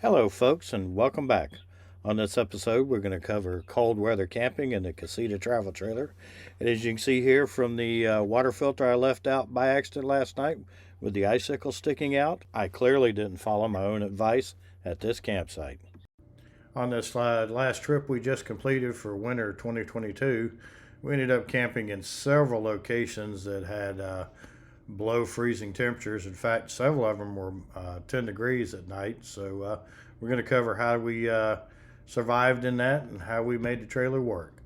Hello, folks, and welcome back. On this episode, we're going to cover cold weather camping in the Casita travel trailer. And as you can see here from the water filter I left out by accident last night with the icicle sticking out, I clearly didn't follow my own advice at this campsite. On this last trip we just completed for winter 2022, we ended up camping in several locations that had below freezing temperatures. In fact, several of them were 10 degrees at night. So we're going to cover how we survived in that and how we made the trailer work.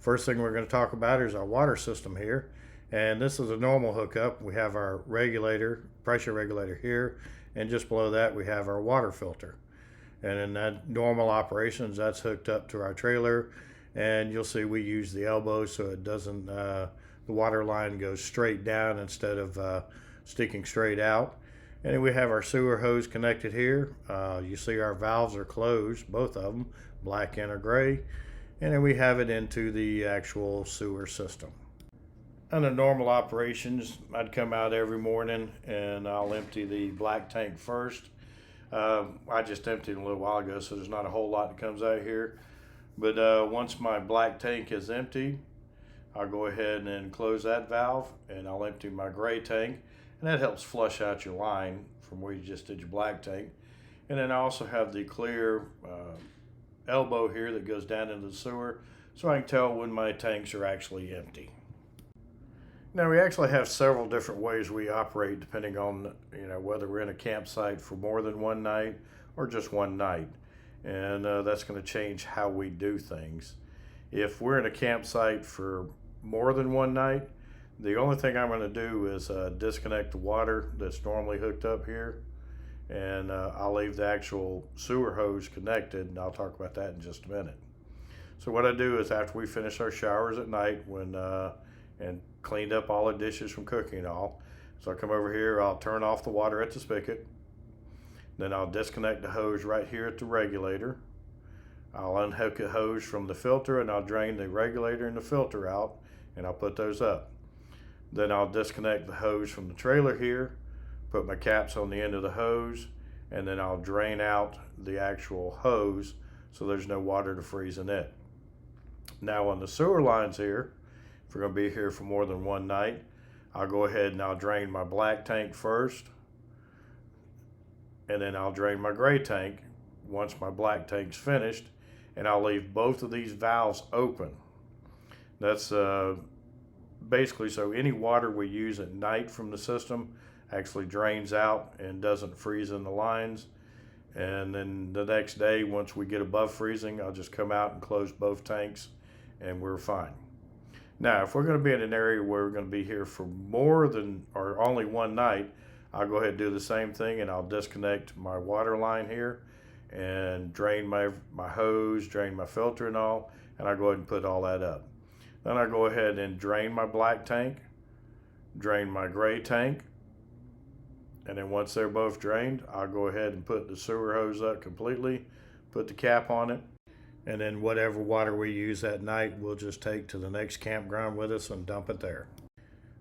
First thing we're going to talk about is our water system here. And this is a normal hookup. We have our regulator, pressure regulator here, and just below that we have our water filter. And in that normal operations, that's hooked up to our trailer. And you'll see we use the elbow so it doesn't, the water line goes straight down instead of sticking straight out. And then we have our sewer hose connected here. You see our valves are closed, both of them, black and or gray. And then we have it into the actual sewer system. Under normal operations, I'd come out every morning and I'll empty the black tank first. I just emptied a little while ago, so there's not a whole lot that comes out here. But once my black tank is empty, I'll go ahead and close that valve and I'll empty my gray tank. And that helps flush out your line from where you just did your black tank. And then I also have the clear elbow here that goes down into the sewer so I can tell when my tanks are actually empty. Now we actually have several different ways we operate depending on whether we're in a campsite for more than one night or just one night, and that's going to change how we do things. If we're in a campsite for more than one night, the only thing I'm going to do is disconnect the water that's normally hooked up here, and I'll leave the actual sewer hose connected, and I'll talk about that in just a minute. So what I do is after we finish our showers at night and cleaned up all the dishes from cooking and all. So I come over here, I'll turn off the water at the spigot. Then I'll disconnect the hose right here at the regulator. I'll unhook the hose from the filter and I'll drain the regulator and the filter out and I'll put those up. Then I'll disconnect the hose from the trailer here, put my caps on the end of the hose, and then I'll drain out the actual hose so there's no water to freeze in it. Now on the sewer lines here, if we're going to be here for more than one night, I'll go ahead and I'll drain my black tank first, and then I'll drain my gray tank once my black tank's finished, and I'll leave both of these valves open. That's basically so any water we use at night from the system actually drains out and doesn't freeze in the lines. And then the next day, once we get above freezing, I'll just come out and close both tanks and we're fine. Now, if we're going to be in an area where we're going to be here for more than or only one night, I'll go ahead and do the same thing and I'll disconnect my water line here and drain my hose, drain my filter and all, and I'll go ahead and put all that up. Then I'll go ahead and drain my black tank, drain my gray tank, and then once they're both drained, I'll go ahead and put the sewer hose up completely, put the cap on it, and then whatever water we use that night, we'll just take to the next campground with us and dump it there.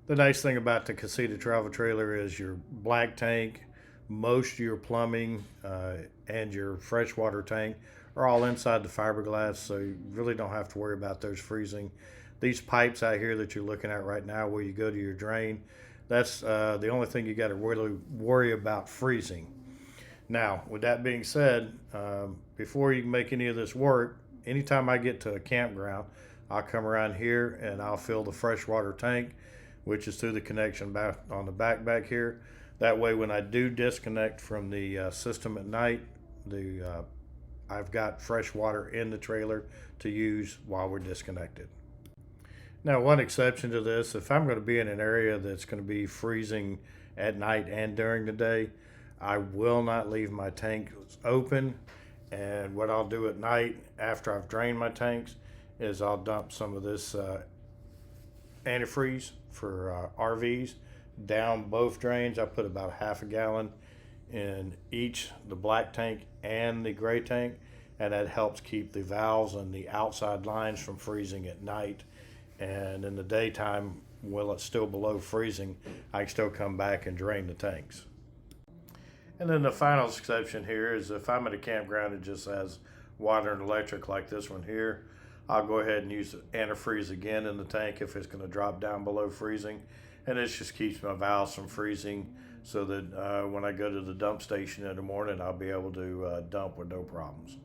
The nice thing about the Casita travel trailer is your black tank, most of your plumbing, and your freshwater tank are all inside the fiberglass, so you really don't have to worry about those freezing. These pipes out here that you're looking at right now where you go to your drain, that's the only thing you got to really worry about freezing. Now, with that being said, before you can make any of this work, anytime I get to a campground, I'll come around here and I'll fill the freshwater tank, which is through the connection back on the back here. That way, when I do disconnect from the system at night, I've got fresh water in the trailer to use while we're disconnected. Now, one exception to this, if I'm going to be in an area that's going to be freezing at night and during the day, I will not leave my tanks open, and what I'll do at night after I've drained my tanks is I'll dump some of this antifreeze for RVs down both drains. I put about half a gallon in each, the black tank and the gray tank, and that helps keep the valves and the outside lines from freezing at night. And in the daytime, while it's still below freezing, I can still come back and drain the tanks. And then the final exception here is if I'm at a campground that just has water and electric like this one here, I'll go ahead and use antifreeze again in the tank if it's going to drop down below freezing. And this just keeps my valves from freezing so that when I go to the dump station in the morning, I'll be able to dump with no problems.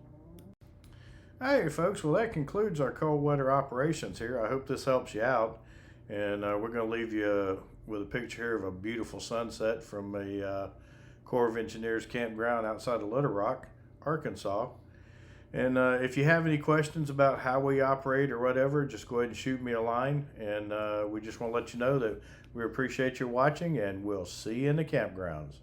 Hey folks, well that concludes our cold weather operations here. I hope this helps you out. And we're going to leave you with a picture here of a beautiful sunset from a Corps of Engineers campground outside of Little Rock, Arkansas. And if you have any questions about how we operate or whatever, just go ahead and shoot me a line. And we just want to let you know that we appreciate your watching, and we'll see you in the campgrounds.